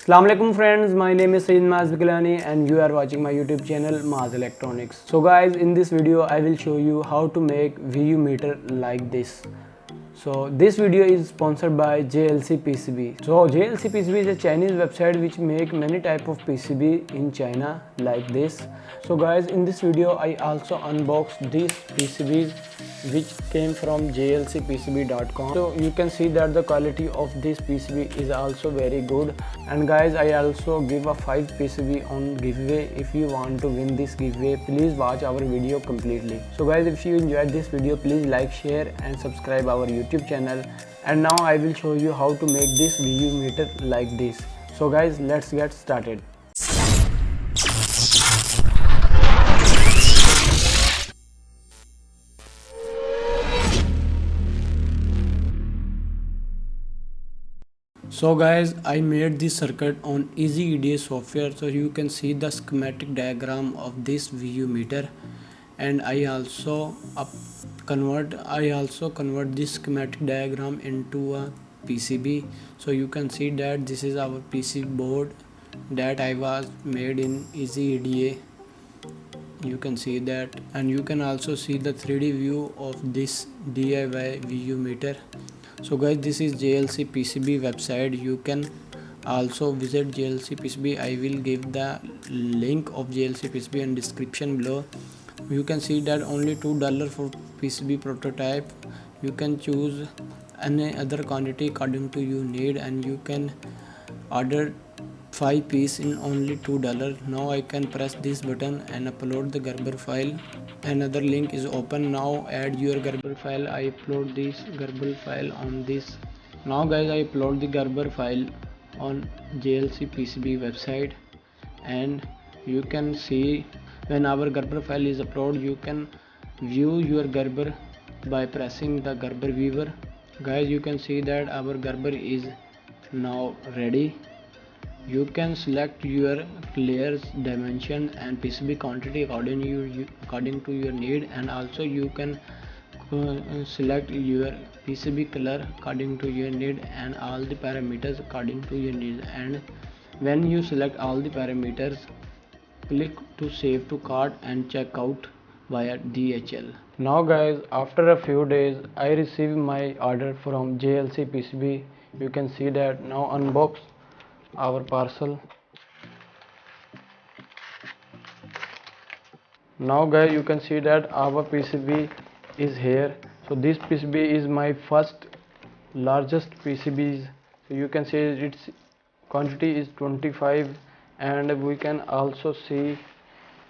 Assalamu alaikum friends, my name is Saeed Maaz Biklani and you are watching my YouTube channel Maaz Electronics. So guys, in this video I will show you how to make VU meter like this. So this video is sponsored by JLC PCB. So JLC PCB is a Chinese website which make many type of PCB in China like this. So guys, in this video I also unboxed these PCBs which came from jlcpcb.com. So you can see that the quality of this PCB is also very good. And guys, I also give a 5 PCB on giveaway. If you want to win this giveaway, please watch our video completely. So guys, if you enjoyed this video, please like, share and subscribe our YouTube channel. And now I will show you how to make this VU meter like this. So guys, let's get started. So guys, I made this circuit on Easy EDA software, so you can see the schematic diagram of this VU meter. And I also convert this schematic diagram into a PCB. So you can see that this is our PC board that I was made in Easy EDA. You can see that, and you can also see the 3D view of this DIY VU meter. So guys, this is JLC PCB website. You can also visit JLC PCB. I will give the link of JLC PCB in description below. You can see that only $2 for PCB prototype. You can choose any other quantity according to your need, and you can order 5 pieces in only $2. Now I can press this button and upload the Gerber file. Another link is open. Now add your Gerber file. I upload this Gerber file on this. Now guys, I upload the Gerber file on JLC PCB website, and you can see when our Gerber file is uploaded, you can view your Gerber by pressing the Gerber viewer. Guys, you can see that our Gerber is now ready. You can select your layers, dimension and PCB quantity according to your need, and also you can select your PCB color according to your need and all the parameters according to your need. And when you select all the parameters, click to save to cart and check out via DHL. Now guys, after a few days I received my order from JLC PCB. You can see that. Now unbox our parcel. Now guys, you can see that our PCB is here. So this PCB is my first largest PCBs. So you can see its quantity is 25, and we can also see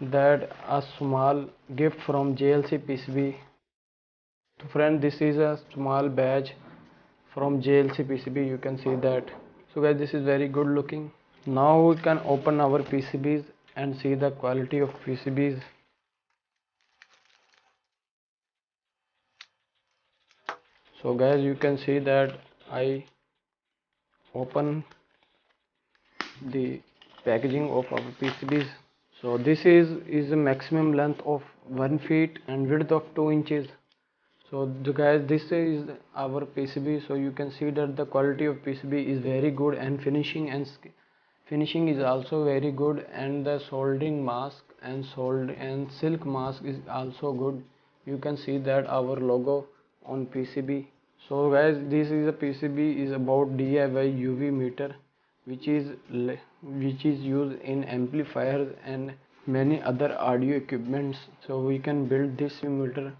that a small gift from JLC PCB. So friend, this is a small badge from JLC PCB. You can see that. So guys, this is very good looking. Now we can open our PCBs and see the quality of PCBs. So guys, you can see that I open the packaging of our PCBs. So this is a maximum length of 1 feet and width of 2 inches. So guys, this is our PCB. So you can see that the quality of PCB is very good, and finishing is also very good, and the soldering mask and silk mask is also good. You can see that our logo on PCB. So guys, this is a PCB is about DIY UV meter, which is used in amplifiers and many other audio equipments. So we can build this meter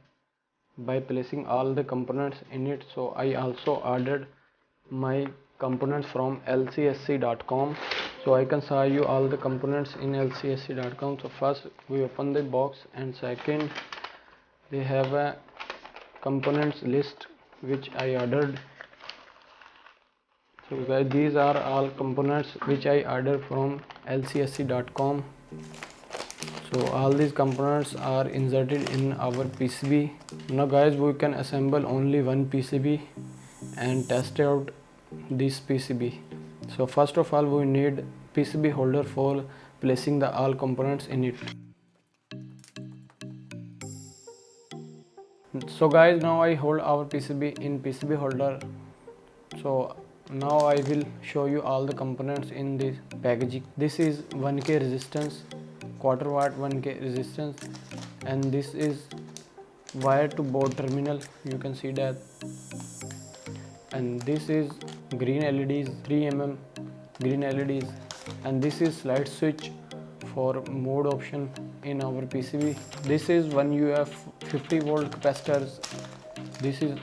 by placing all the components in it. So I also ordered my components from lcsc.com. So I can show you all the components in lcsc.com. So first we open the box, and second they have a components list which I ordered. So guys, these are all components which I ordered from lcsc.com. So all these components are inserted in our PCB. Now guys, we can assemble only one PCB and test out this PCB. So first of all, we need PCB holder for placing the all components in it. So guys, now I hold our PCB in PCB holder. So Now I will show you all the components in this packaging. This is 1K resistance, quarter watt 1K resistance, and this is wire to board terminal, you can see that. And this is green LEDs, 3 mm green LEDs, and this is slide switch for mode option in our PCB. This is 1UF 50 volt capacitors. This is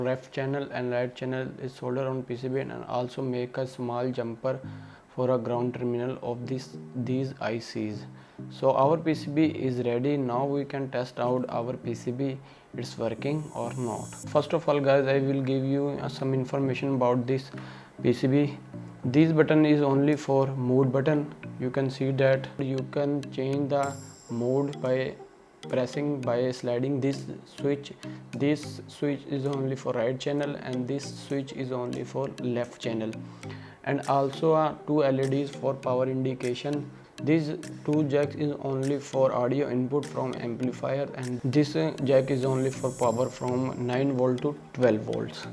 left channel and right channel is soldered on PCB, and also make a small jumper for a ground terminal of these ICs. So our PCB is ready. Now we can test out our PCB, it's working or not. First of all guys, I will give you some information about this PCB. This button is only for mode button. You can see that you can change the mode by pressing, by sliding this switch. This switch is only for right channel and this switch is only for left channel, and also two LEDs for power indication. These two jacks is only for audio input from amplifier, and this jack is only for power from 9 volt to 12 volts.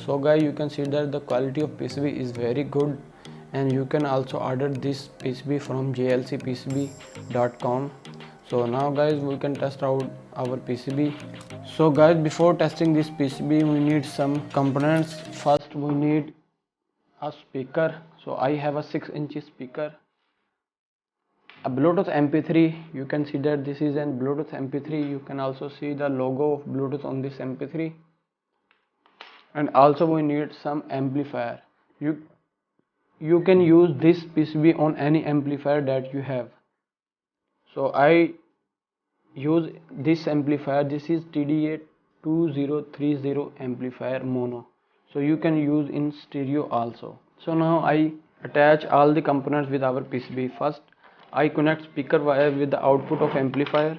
So guys, you can see that the quality of PCB is very good, and you can also order this PCB from jlcpcb.com. So now guys, we can test out our PCB. So guys, before testing this PCB, we need some components. First we need a speaker. So I have a 6-inch speaker, a Bluetooth MP3. You can see that this is an Bluetooth MP3. You can also see the logo of Bluetooth on this MP3. And also we need some amplifier. You can use this PCB on any amplifier that you have. So I use this amplifier. This is TDA 2030 amplifier mono. So you can use in stereo also. So now I attach all the components with our PCB. First I connect speaker wire with the output of amplifier,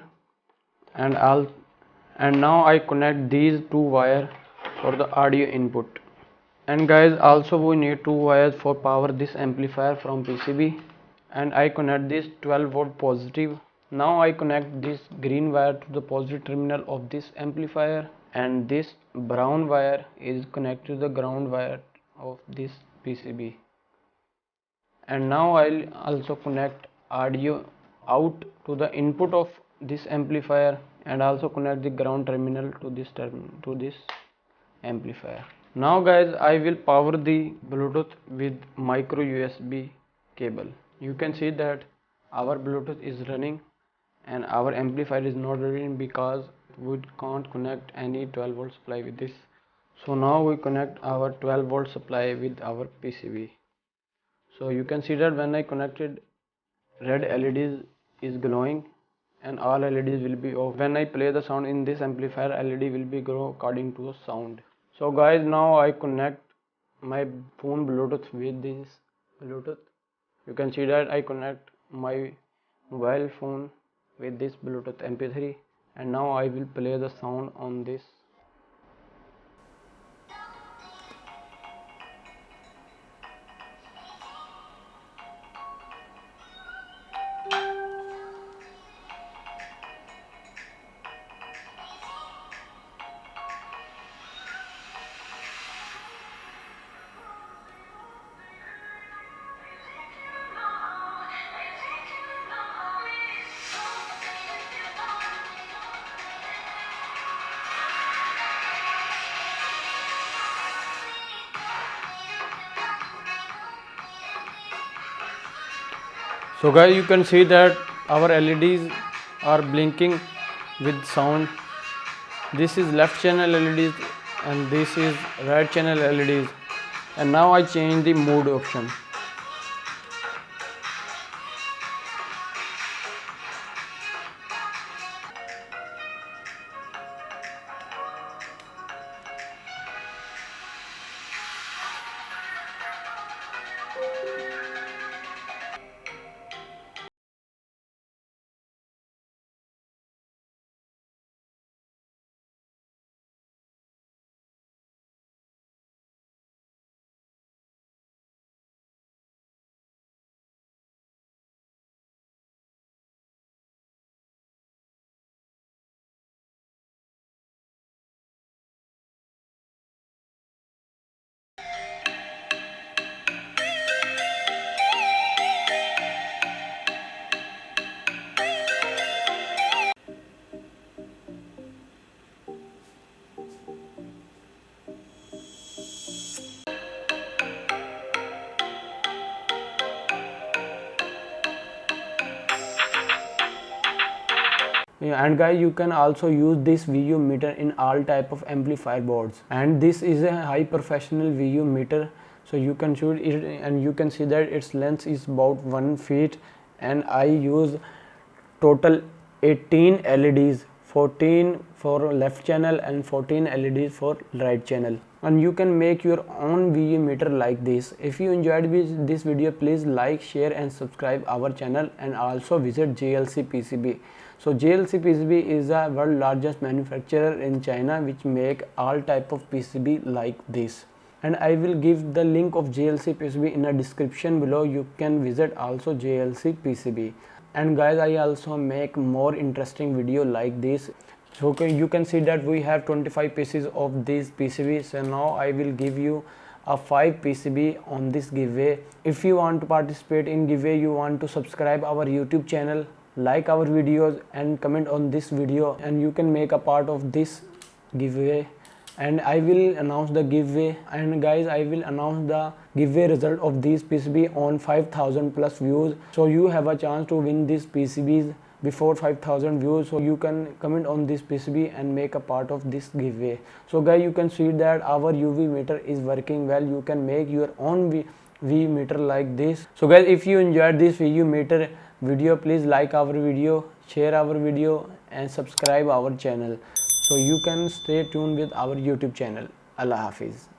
and now I connect these two wires for the audio input. And guys, also we need two wires for power this amplifier from PCB, and I connect this 12 volt positive Now I connect this green wire to the positive terminal of this amplifier, and this brown wire is connected to the ground wire of this PCB. And now I'll also connect audio out to the input of this amplifier, and also connect the ground terminal to this amplifier. Now guys, I will power the Bluetooth with micro USB cable. You can see that our Bluetooth is running and our amplifier is not running because we can't connect any 12 volt supply with this. So now we connect our 12 volt supply with our PCB. So you can see that when I connected, red LEDs is glowing and all LEDs will be off. When I play the sound in this amplifier, LED will be grow according to the sound. So guys, now I connect my phone Bluetooth with this Bluetooth. You can see that I connect my mobile phone with this Bluetooth MP3, and now I will play the sound on this. So guys, you can see that our LEDs are blinking with sound. This is left channel LEDs and this is right channel LEDs. And now I change the mode option. Yeah, and guys, you can also use this VU meter in all type of amplifier boards, and this is a high professional VU meter. So you can shoot it and you can see that its length is about 1 feet, and I use total 18 LEDs, 14 for left channel and 14 LEDs for right channel. And you can make your own VU meter like this. If you enjoyed this video, please like, share and subscribe our channel, and also visit JLC PCB. So JLC PCB is the world largest manufacturer in China which make all type of PCB like this. And I will give the link of JLC PCB in the description below. You can visit also JLC PCB. And guys, I also make more interesting video like this. So you can see that we have 25 pieces of these PCB. So now I will give you a 5 PCB on this giveaway. If you want to participate in giveaway, you want to subscribe our YouTube channel, like our videos and comment on this video, and you can make a part of this giveaway. And I will announce the giveaway, and guys, I will announce the giveaway result of these PCB on 5,000 plus views. So you have a chance to win these PCBs before 5,000 views. So you can comment on this PCB and make a part of this giveaway. So guys, you can see that our UV meter is working well. You can make your own V meter like this. So guys, if you enjoyed this VU meter video, please like our video, share our video and subscribe our channel. So you can stay tuned with our YouTube channel. Allah Hafiz.